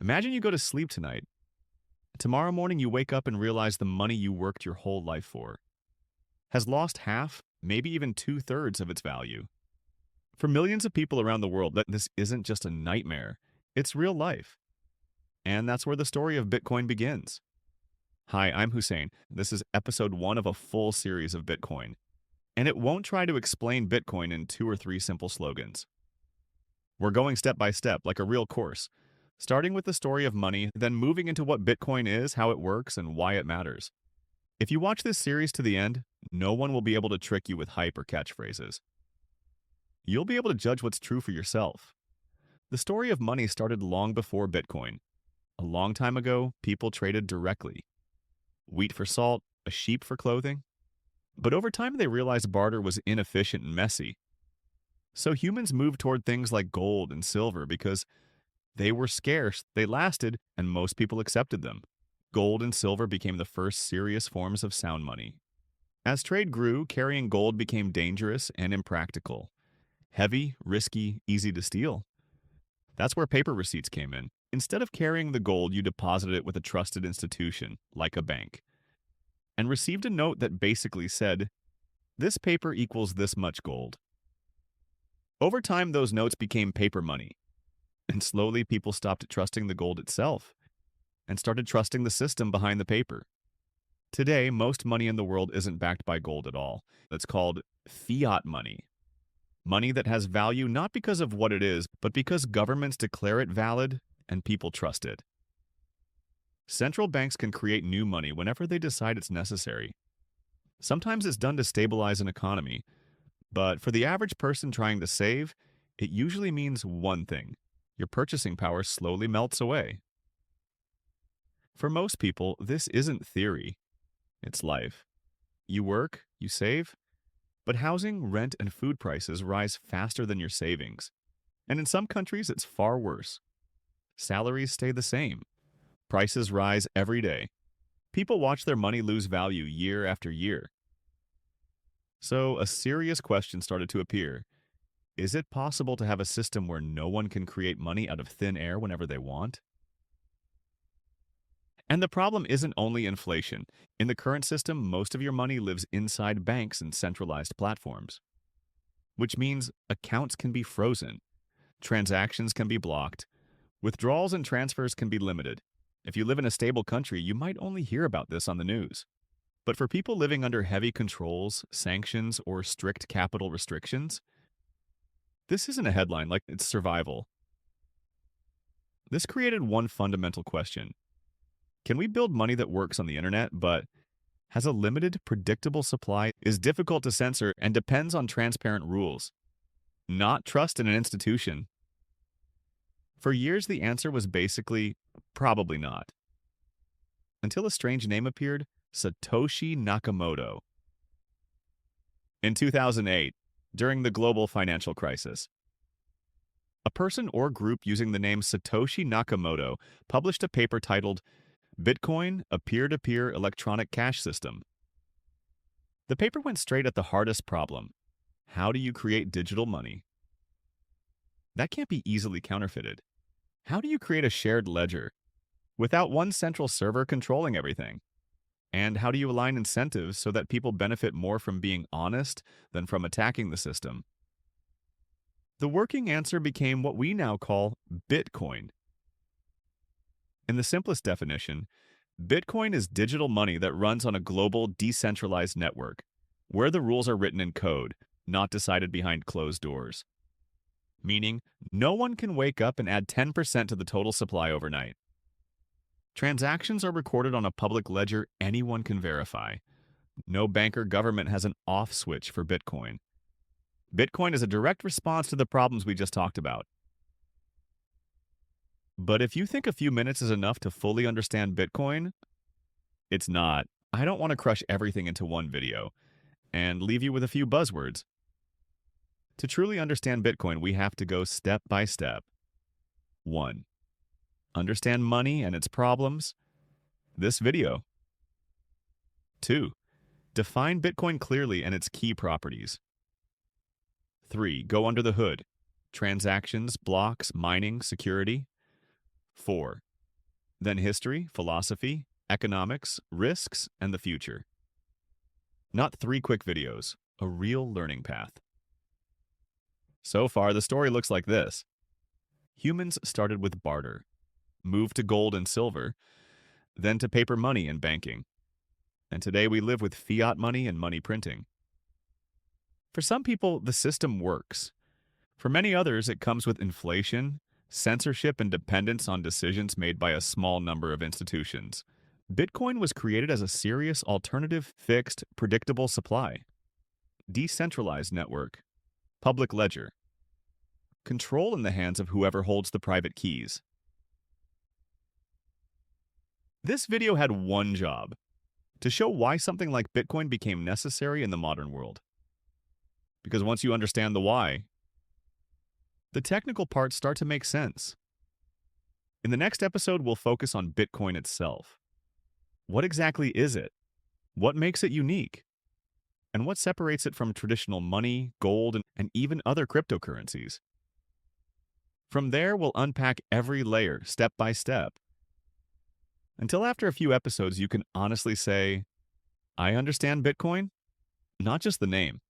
Imagine you go to sleep tonight. Tomorrow morning, you wake up and realize the money you worked your whole life for has lost half, maybe even two-thirds of its value. For millions of people around the world, this isn't just a nightmare, it's real life. And that's where the story of Bitcoin begins. Hi, I'm Hussein. This is episode 1 of a full series of Bitcoin. And it won't try to explain Bitcoin in 2 or 3 simple slogans. We're going step by step, like a real course, starting with the story of money, then moving into what Bitcoin is, how it works, and why it matters. If you watch this series to the end, no one will be able to trick you with hype or catchphrases. You'll be able to judge what's true for yourself. The story of money started long before Bitcoin. A long time ago, people traded directly. Wheat for salt, a sheep for clothing. But over time, they realized barter was inefficient and messy. So humans moved toward things like gold and silver because they were scarce, they lasted, and most people accepted them. Gold and silver became the first serious forms of sound money. As trade grew, carrying gold became dangerous and impractical. Heavy, risky, easy to steal. That's where paper receipts came in. Instead of carrying the gold, you deposited it with a trusted institution, like a bank, and received a note that basically said, "This paper equals this much gold." Over time, those notes became paper money, and slowly people stopped trusting the gold itself and started trusting the system behind the paper. Today, most money in the world isn't backed by gold at all. It's called fiat money. Money that has value not because of what it is, but because governments declare it valid and people trust it. Central banks can create new money whenever they decide it's necessary. Sometimes it's done to stabilize an economy, but for the average person trying to save, it usually means one thing: your purchasing power slowly melts away. For most people, this isn't theory, it's life. You work, you save, but housing, rent, and food prices rise faster than your savings. And in some countries, it's far worse. Salaries stay the same. Prices rise every day. People watch their money lose value year after year. So a serious question started to appear. Is it possible to have a system where no one can create money out of thin air whenever they want? And the problem isn't only inflation. In the current system, most of your money lives inside banks and centralized platforms, which means accounts can be frozen, transactions can be blocked, withdrawals and transfers can be limited. If you live in a stable country, you might only hear about this on the news. But for people living under heavy controls, sanctions, or strict capital restrictions, this isn't a headline, like it's survival. This created one fundamental question. Can we build money that works on the internet, but has a limited, predictable supply, is difficult to censor, and depends on transparent rules? Not trust in an institution. For years, the answer was basically, probably not. Until a strange name appeared, Satoshi Nakamoto. In 2008, during the global financial crisis, a person or group using the name Satoshi Nakamoto published a paper titled Bitcoin, a peer-to-peer electronic cash system. The paper went straight at the hardest problem. How do you create digital money? That can't be easily counterfeited. How do you create a shared ledger without one central server controlling everything? And how do you align incentives so that people benefit more from being honest than from attacking the system? The working answer became what we now call Bitcoin. In the simplest definition, Bitcoin is digital money that runs on a global decentralized network, where the rules are written in code, not decided behind closed doors. Meaning, no one can wake up and add 10% to the total supply overnight. Transactions are recorded on a public ledger anyone can verify. No bank or government has an off switch for Bitcoin. Bitcoin is a direct response to the problems we just talked about. But if you think a few minutes is enough to fully understand Bitcoin, it's not. I don't want to crush everything into one video and leave you with a few buzzwords. To truly understand Bitcoin, we have to go step by step. 1. Understand money and its problems. This video. 2. Define Bitcoin clearly and its key properties. 3. Go under the hood. Transactions, blocks, mining, security. 4. then history, philosophy, economics, risks, and the future. Not 3 quick videos, a real learning path. So far, the story looks like this. Humans started with barter, moved to gold and silver, then to paper money and banking. And today we live with fiat money and money printing. For some people, the system works. For many others, it comes with inflation, censorship, and dependence on decisions made by a small number of institutions. Bitcoin was created as a serious alternative, fixed, predictable supply. Decentralized network. Public ledger. Control in the hands of whoever holds the private keys. This video had one job: to show why something like Bitcoin became necessary in the modern world. Because once you understand the why, the technical parts start to make sense. In the next episode, we'll focus on Bitcoin itself. What exactly is it? What makes it unique? And what separates it from traditional money, gold, and even other cryptocurrencies? From there, we'll unpack every layer, step by step. Until after a few episodes, you can honestly say, I understand Bitcoin, not just the name.